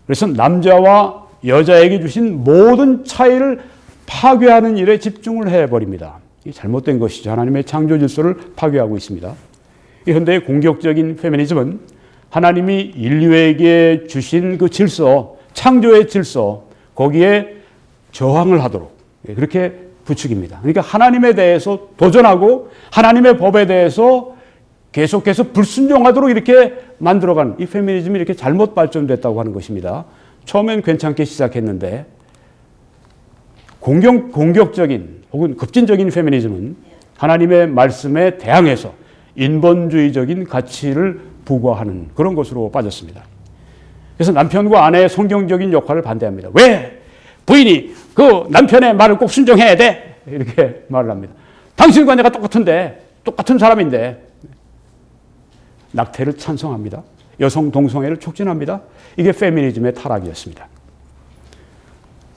그래서 남자와 여자에게 주신 모든 차이를 파괴하는 일에 집중을 해버립니다. 이게 잘못된 것이죠. 하나님의 창조 질서를 파괴하고 있습니다. 이 현대의 공격적인 페미니즘은 하나님이 인류에게 주신 그 질서, 창조의 질서, 거기에 저항을 하도록 그렇게 부추깁니다. 그러니까 하나님에 대해서 도전하고 하나님의 법에 대해서 계속해서 불순종하도록 이렇게 만들어간 이 페미니즘이 이렇게 잘못 발전됐다고 하는 것입니다. 처음엔 괜찮게 시작했는데 공격적인 혹은 급진적인 페미니즘은 하나님의 말씀에 대항해서 인본주의적인 가치를 부과하는 그런 것으로 빠졌습니다. 그래서 남편과 아내의 성경적인 역할을 반대합니다. 왜 부인이 그 남편의 말을 꼭 순종해야 돼? 이렇게 말을 합니다. 당신과 내가 똑같은데, 똑같은 사람인데. 낙태를 찬성합니다. 여성 동성애를 촉진합니다. 이게 페미니즘의 타락이었습니다.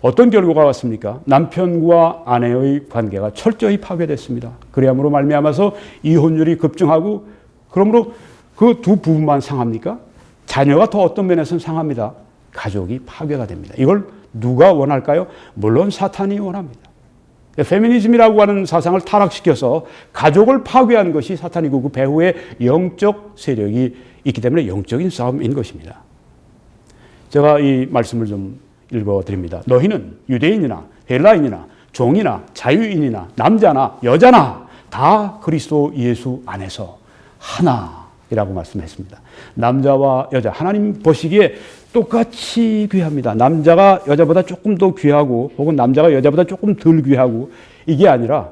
어떤 결과가 왔습니까? 남편과 아내의 관계가 철저히 파괴됐습니다. 그래야므로 말미암아서 이혼율이 급증하고, 그러므로 그 두 부부만 상합니까? 자녀가 더 어떤 면에서는 상합니다. 가족이 파괴가 됩니다. 이걸 누가 원할까요? 물론 사탄이 원합니다. 페미니즘이라고 하는 사상을 타락시켜서 가족을 파괴한 것이 사탄이고 그 배후에 영적 세력이 있기 때문에 영적인 싸움인 것입니다. 제가 이 말씀을 좀 읽어드립니다. 너희는 유대인이나 헬라인이나 종이나 자유인이나 남자나 여자나 다 그리스도 예수 안에서 하나이라고 말씀했습니다. 남자와 여자, 하나님 보시기에 똑같이 귀합니다. 남자가 여자보다 조금 더 귀하고 혹은 남자가 여자보다 조금 덜 귀하고 이게 아니라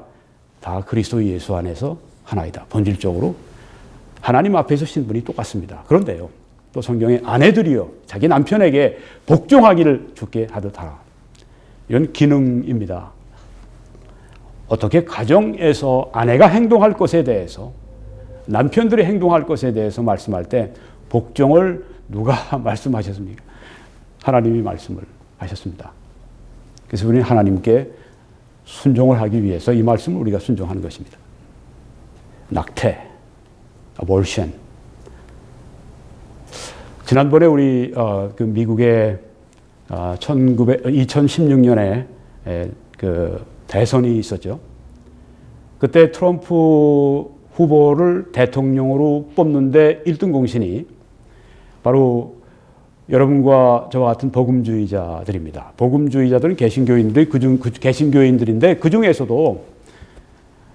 다 그리스도 예수 안에서 하나이다. 본질적으로 하나님 앞에서 신분이 똑같습니다. 그런데요, 또 성경에 아내들이여 자기 남편에게 복종하기를 주께 하듯 하라. 이런 기능입니다. 어떻게 가정에서 아내가 행동할 것에 대해서 남편들이 행동할 것에 대해서 말씀할 때 복종을 누가 말씀하셨습니까? 하나님이 말씀을 하셨습니다. 그래서 우리는 하나님께 순종을 하기 위해서 이 말씀을 우리가 순종하는 것입니다. 낙태, abortion. 지난번에 우리 그 미국의 2016년에 그 대선이 있었죠. 그때 트럼프 후보를 대통령으로 뽑는데 1등 공신이 바로 여러분과 저와 같은 복음주의자들입니다. 복음주의자들은 개신교인들인데 그 중에서도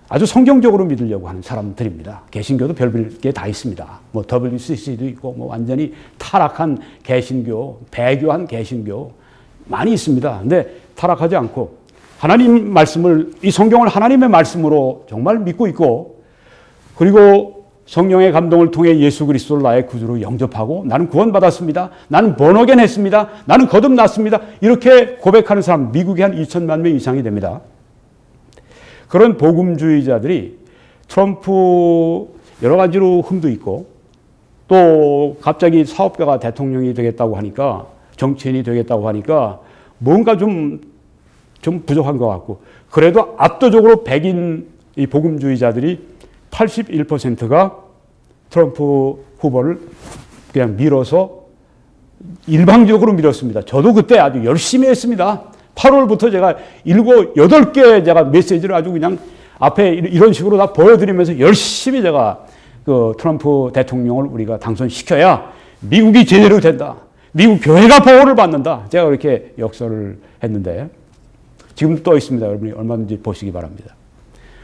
아주 성경적으로 믿으려고 하는 사람들입니다. 개신교도 별별 게 다 있습니다. 뭐 WCC도 있고 뭐 완전히 타락한 개신교, 배교한 개신교 많이 있습니다. 근데 타락하지 않고 하나님 말씀을, 이 성경을 하나님의 말씀으로 정말 믿고 있고, 그리고 성령의 감동을 통해 예수 그리스도를 나의 구주로 영접하고 나는 구원받았습니다. 나는 번어겐 했습니다. 나는 거듭났습니다. 이렇게 고백하는 사람 미국에 한 2천만 명 이상이 됩니다. 그런 복음주의자들이 트럼프 여러 가지로 흠도 있고 또 갑자기 사업가가 대통령이 되겠다고 하니까, 정치인이 되겠다고 하니까 뭔가 좀 부족한 것 같고, 그래도 압도적으로 백인 이 복음주의자들이 81%가 트럼프 후보를 그냥 밀어서 일방적으로 밀었습니다. 저도 그때 아주 열심히 했습니다. 8월부터 제가 8개 제가 메시지를 아주 그냥 앞에 이런 식으로 다 보여드리면서 열심히 제가 그 트럼프 대통령을 우리가 당선시켜야 미국이 제대로 된다. 미국 교회가 보호를 받는다. 제가 그렇게 역설을 했는데 지금 떠 있습니다. 여러분이 얼마든지 보시기 바랍니다.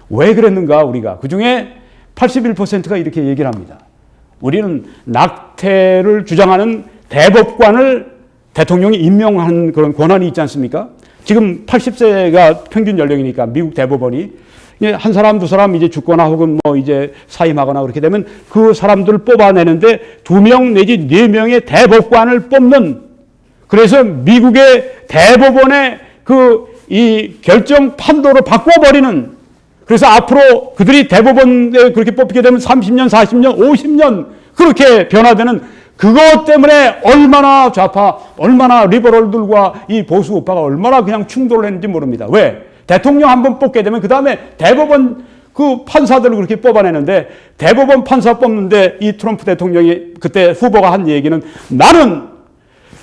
왜 그랬는가 우리가. 그중에 81%가 이렇게 얘기를 합니다. 우리는 낙태를 주장하는 대법관을 대통령이 임명한 그런 권한이 있지 않습니까? 지금 80세가 평균 연령이니까 미국 대법원이 한 사람, 두 사람 이제 죽거나 혹은 뭐 이제 사임하거나 그렇게 되면 그 사람들을 뽑아내는데 2명 내지 4명의 대법관을 뽑는, 그래서 미국의 대법원의 이 결정 판도를 바꿔버리는, 그래서 앞으로 그들이 대법원에 그렇게 뽑히게 되면 30년, 40년, 50년 그렇게 변화되는, 그것 때문에 얼마나 좌파, 얼마나 리버럴들과 이 보수 우파가 얼마나 그냥 충돌을 했는지 모릅니다. 왜? 대통령 한번 뽑게 되면 그 다음에 대법원 그 판사들을 그렇게 뽑아내는데, 대법원 판사 뽑는데 이 트럼프 대통령이 그때 후보가 한 얘기는, 나는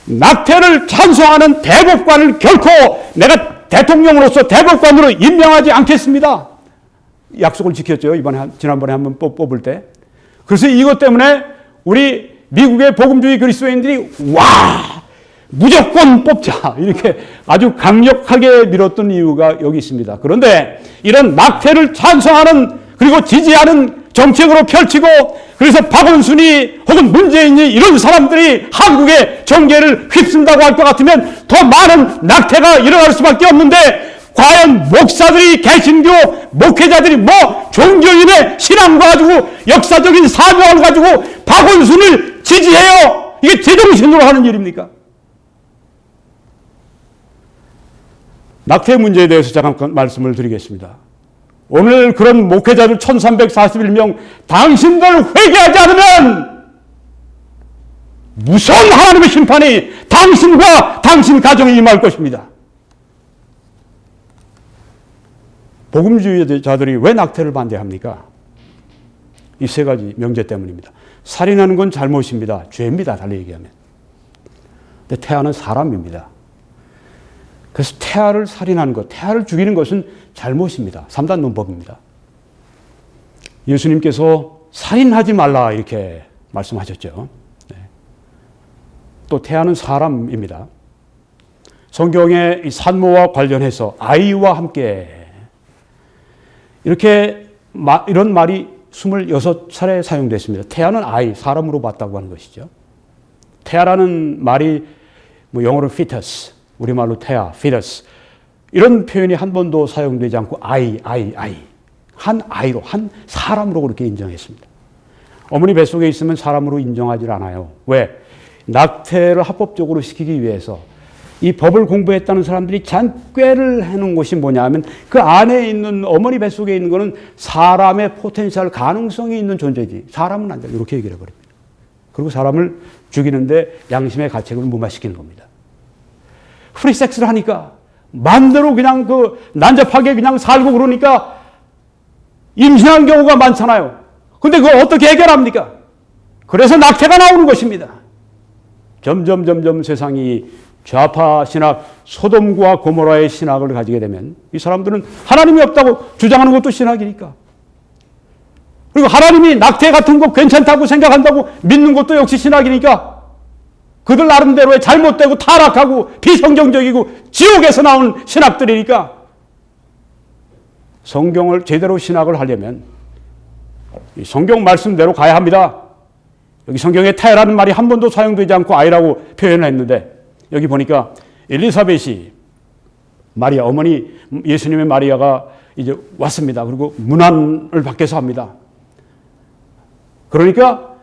낙태를 찬성하는 대법관을 결코 내가 대통령으로서 대법관으로 임명하지 않겠습니다. 약속을 지켰죠. 지난번에 한번 뽑을 때. 그래서 이것 때문에 우리 미국의 복음주의 그리스도인들이 무조건 뽑자 이렇게 아주 강력하게 밀었던 이유가 여기 있습니다. 그런데 이런 낙태를 찬성하는 그리고 지지하는 정책으로 펼치고, 그래서 박원순이 혹은 문재인이 이런 사람들이 한국의 정계를 휩쓴다고 할 것 같으면 더 많은 낙태가 일어날 수밖에 없는데, 과연 목사들이, 개신교 목회자들이 종교인의 신앙과 가지고 역사적인 사명을 가지고 박원순을 지지해요? 이게 제정신으로 하는 일입니까? 낙태 문제에 대해서 잠깐 말씀을 드리겠습니다. 오늘 그런 목회자들 1341명, 당신들 회개하지 않으면 무서운 하나님의 심판이 당신과 당신 가정에 임할 것입니다. 복음주의자들이 왜 낙태를 반대합니까? 이 세 가지 명제 때문입니다. 살인하는 건 잘못입니다. 죄입니다. 달리 얘기하면. 근데 태아는 사람입니다. 그래서 태아를 살인하는 것, 태아를 죽이는 것은 잘못입니다. 3단 논법입니다. 예수님께서 살인하지 말라 이렇게 말씀하셨죠. 네. 또 태아는 사람입니다. 성경의 이 산모와 관련해서 아이와 함께 이렇게 이런 말이 26차례 사용됐습니다. 태아는 아이, 사람으로 봤다고 하는 것이죠. 태아라는 말이 영어로 fetus, 우리말로 태아, fetus 이런 표현이 한 번도 사용되지 않고 아이. 한 아이로, 한 사람으로 그렇게 인정했습니다. 어머니 뱃속에 있으면 사람으로 인정하지 않아요. 왜? 낙태를 합법적으로 시키기 위해서 이 법을 공부했다는 사람들이 잔꾀를 해놓은 것이 뭐냐면 그 안에 있는 어머니 뱃속에 있는 것은 사람의 포텐셜 가능성이 있는 존재지 사람은 안 돼. 이렇게 얘기를 해버립니다. 그리고 사람을 죽이는데 양심의 가책을 무마시키는 겁니다. 프리섹스를 하니까 마음대로 그냥 난잡하게 그냥 살고 그러니까 임신한 경우가 많잖아요. 근데 그걸 어떻게 해결합니까? 그래서 낙태가 나오는 것입니다. 점점 세상이 좌파 신학, 소돔과 고모라의 신학을 가지게 되면 이 사람들은 하나님이 없다고 주장하는 것도 신학이니까. 그리고 하나님이 낙태 같은 거 괜찮다고 생각한다고 믿는 것도 역시 신학이니까 그들 나름대로의 잘못되고 타락하고 비성경적이고 지옥에서 나온 신학들이니까 성경을 제대로 신학을 하려면 이 성경 말씀대로 가야 합니다. 여기 성경에 태라는 말이 한 번도 사용되지 않고 아이라고 표현을 했는데 여기 보니까 엘리사벳이 마리아 어머니 예수님의 마리아가 이제 왔습니다. 그리고 문안을 밖에서 합니다. 그러니까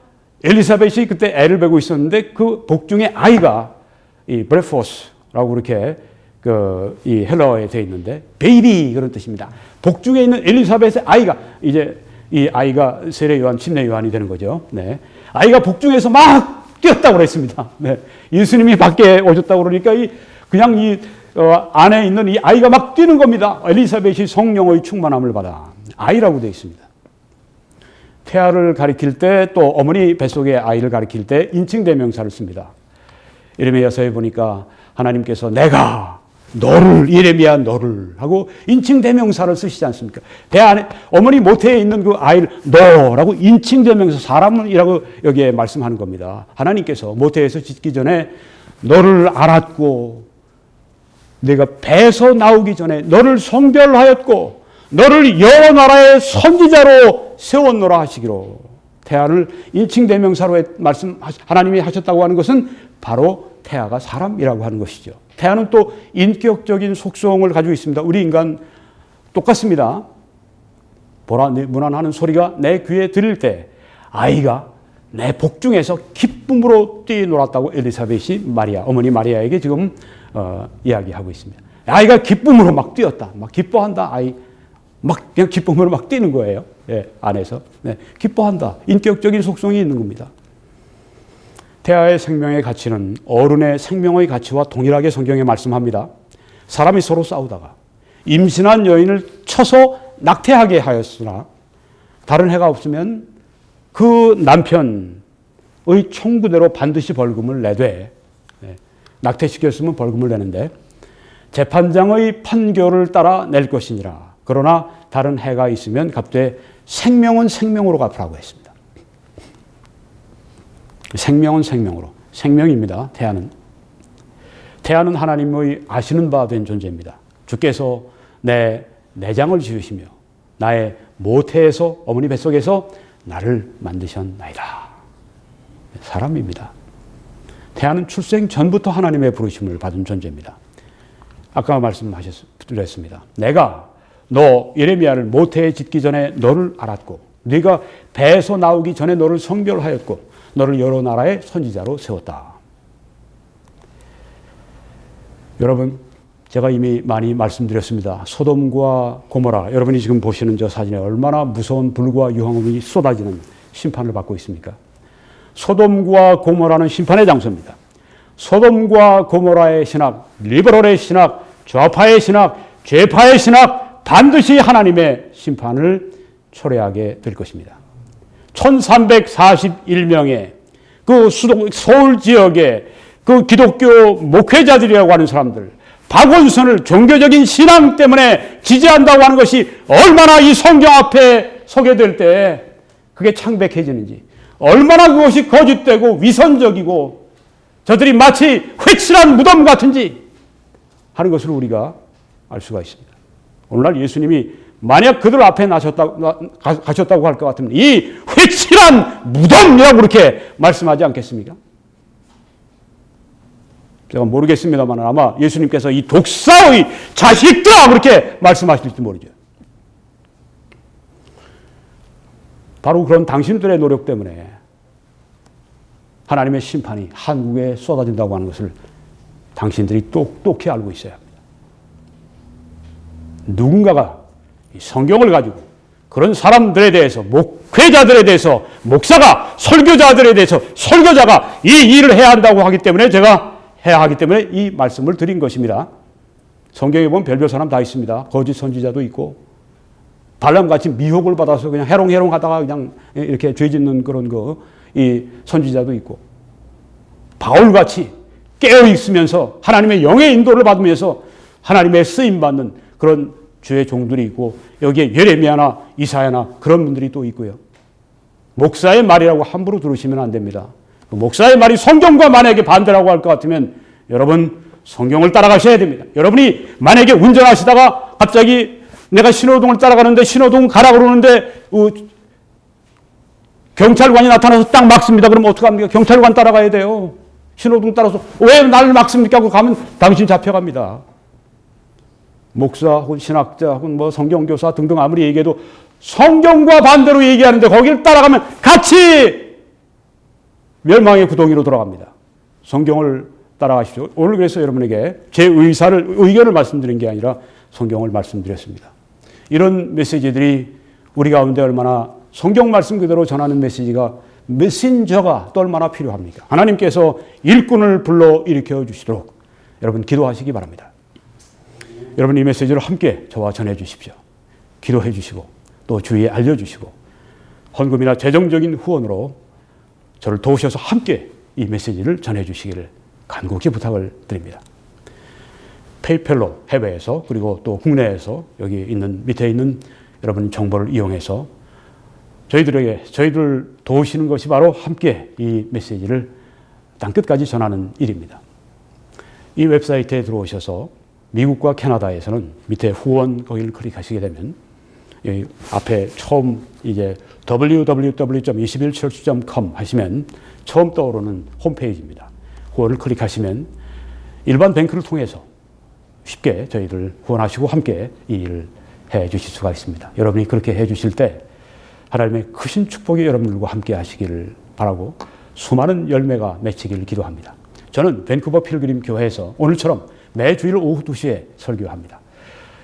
엘리사벳이 그때 애를 베고 있었는데 그 복중의 아이가 이 브레포스라고 그렇게 이 헬라어에 되어 있는데 베이비 그런 뜻입니다. 복중에 있는 엘리사벳의 아이가 이제 이 아이가 세례 요한, 침례 요한이 되는 거죠. 네. 아이가 복중에서 막 뛰었다고 그랬습니다. 네. 예수님이 밖에 오셨다고 그러니까 그냥 안에 있는 이 아이가 막 뛰는 겁니다. 엘리사벳이 성령의 충만함을 받아 아이라고 되어 있습니다. 태아를 가리킬 때 또 어머니 뱃속의 아이를 가리킬 때 인칭 대명사를 씁니다. 예레미야서에 보니까 하나님께서 내가 너를 예레미야 너를 하고 인칭 대명사를 쓰시지 않습니까? 배 안에 어머니 모태에 있는 그 아이를 너라고 인칭 대명사 사람이라고 여기에 말씀하는 겁니다. 하나님께서 모태에서 짓기 전에 너를 알았고 내가 배에서 나오기 전에 너를 성별하였고 너를 여러 나라의 선지자로 세웠노라 하시기로 태아를 인칭 대명사로 하나님이 하셨다고 하는 것은 바로 태아가 사람이라고 하는 것이죠. 태아는 또 인격적인 속성을 가지고 있습니다. 우리 인간 똑같습니다. 무난하는 소리가 내 귀에 들릴 때 아이가 내 복중에서 기쁨으로 뛰놀았다고 엘리사벳이 어머니 마리아에게 지금 이야기하고 있습니다. 아이가 기쁨으로 막 뛰었다. 막 기뻐한다. 아이 막 그냥 기쁨으로 막 뛰는 거예요. 예, 안에서. 네, 기뻐한다. 인격적인 속성이 있는 겁니다. 태아의 생명의 가치는 어른의 생명의 가치와 동일하게 성경에 말씀합니다. 사람이 서로 싸우다가 임신한 여인을 쳐서 낙태하게 하였으나 다른 해가 없으면 그 남편의 청구대로 반드시 벌금을 내되 낙태시켰으면 벌금을 내는데 재판장의 판결을 따라 낼 것이니라. 그러나 다른 해가 있으면 갚되 생명은 생명으로 갚으라고 했습니다. 생명은 생명으로. 생명입니다. 태아는 하나님의 아시는 바 된 존재입니다. 주께서 내 내장을 지으시며 나의 모태에서 어머니 뱃속에서 나를 만드셨나이다. 사람입니다. 태아는 출생 전부터 하나님의 부르심을 받은 존재입니다. 아까 말씀드렸습니다. 내가 너 예레미야를 모태에 짓기 전에 너를 알았고 네가 배에서 나오기 전에 너를 성별하였고 너를 여러 나라의 선지자로 세웠다. 여러분, 제가 이미 많이 말씀드렸습니다. 소돔과 고모라, 여러분이 지금 보시는 저 사진에 얼마나 무서운 불과 유황음이 쏟아지는 심판을 받고 있습니까? 소돔과 고모라는 심판의 장소입니다. 소돔과 고모라의 신학, 리버럴의 신학, 좌파의 신학, 죄파의 신학, 반드시 하나님의 심판을 초래하게 될 것입니다. 1341명의 그 서울 지역의 그 기독교 목회자들이라고 하는 사람들, 박원순을 종교적인 신앙 때문에 지지한다고 하는 것이 얼마나 이 성경 앞에 서게 될 때 그게 창백해지는지, 얼마나 그것이 거짓되고 위선적이고 저들이 마치 회칠한 무덤 같은지 하는 것을 우리가 알 수가 있습니다. 오늘날 예수님이 만약 그들 앞에 가셨다고 할 것 같으면 이 회칠한 무덤이라고 그렇게 말씀하지 않겠습니까? 제가 모르겠습니다만 아마 예수님께서 이 독사의 자식들아 그렇게 말씀하실지 모르죠. 바로 그런 당신들의 노력 때문에 하나님의 심판이 한국에 쏟아진다고 하는 것을 당신들이 똑똑히 알고 있어야 합니다. 누군가가 성경을 가지고 그런 사람들에 대해서, 목회자들에 대해서, 목사가, 설교자들에 대해서 설교자가 이 일을 해야 한다고 하기 때문에 제가 해야 하기 때문에 이 말씀을 드린 것입니다. 성경에 보면 별별 사람 다 있습니다. 거짓 선지자도 있고 발람같이 미혹을 받아서 그냥 해롱해롱 하다가 그냥 이렇게 죄 짓는 그런 이 선지자도 있고 바울같이 깨어 있으면서 하나님의 영의 인도를 받으면서 하나님의 쓰임받는 그런 주의 종들이 있고 여기에 예레미야나 이사야나 그런 분들이 또 있고요. 목사의 말이라고 함부로 들으시면 안 됩니다. 목사의 말이 성경과 만약에 반대라고 할 것 같으면 여러분 성경을 따라가셔야 됩니다. 여러분이 만약에 운전하시다가 갑자기 내가 신호등을 따라가는데 신호등 가라 그러는데 경찰관이 나타나서 딱 막습니다. 그럼 어떡합니까? 경찰관 따라가야 돼요. 신호등 따라서 왜 나를 막습니까? 하고 가면 당신 잡혀갑니다. 목사 혹은 신학자 혹은 뭐 성경교사 등등 아무리 얘기해도 성경과 반대로 얘기하는데 거기를 따라가면 같이 멸망의 구덩이로 돌아갑니다. 성경을 따라가십시오. 오늘 그래서 여러분에게 제 의견을 말씀드린 게 아니라 성경을 말씀드렸습니다. 이런 메시지들이 우리 가운데 얼마나 성경 말씀 그대로 전하는 메시지가 메신저가 또 얼마나 필요합니까? 하나님께서 일꾼을 불러 일으켜 주시도록 여러분 기도하시기 바랍니다. 여러분 이 메시지를 함께 저와 전해 주십시오. 기도해 주시고 또 주위에 알려주시고 헌금이나 재정적인 후원으로 저를 도우셔서 함께 이 메시지를 전해 주시기를 간곡히 부탁을 드립니다. 페이팔로 해외에서 그리고 또 국내에서 여기 있는 밑에 있는 여러분 정보를 이용해서 저희들 도우시는 것이 바로 함께 이 메시지를 땅끝까지 전하는 일입니다. 이 웹사이트에 들어오셔서 미국과 캐나다에서는 밑에 후원 거기를 클릭하시게 되면 여기 앞에 처음 이제 www.21church.com 하시면 처음 떠오르는 홈페이지입니다. 후원을 클릭하시면 일반 뱅크를 통해서 쉽게 저희들 후원하시고 함께 이 일을 해 주실 수가 있습니다. 여러분이 그렇게 해 주실 때 하나님의 크신 축복이 여러분들과 함께 하시기를 바라고 수많은 열매가 맺히기를 기도합니다. 저는 밴쿠버 필그림 교회에서 오늘처럼 매주일 오후 2시에 설교합니다.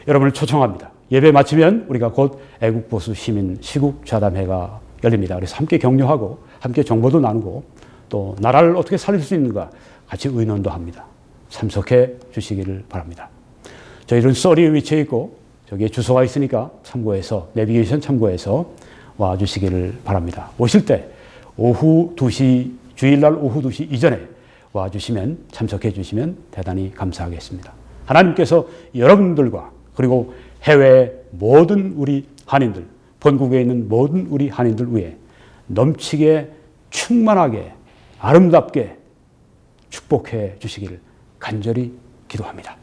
여러분을 초청합니다. 예배 마치면 우리가 곧 애국보수 시민 시국 좌담회가 열립니다. 그래서 함께 격려하고 함께 정보도 나누고 또 나라를 어떻게 살릴 수 있는가 같이 의논도 합니다. 참석해 주시기를 바랍니다. 저희는 서리에 위치해 있고 저기에 주소가 있으니까 참고해서 내비게이션 참고해서 와 주시기를 바랍니다. 오실 때 오후 2시 주일날 오후 2시 이전에 와 주시면 참석해 주시면 대단히 감사하겠습니다. 하나님께서 여러분들과 그리고 해외의 모든 우리 한인들, 본국에 있는 모든 우리 한인들 위해 넘치게 충만하게 아름답게 축복해 주시기를 간절히 기도합니다.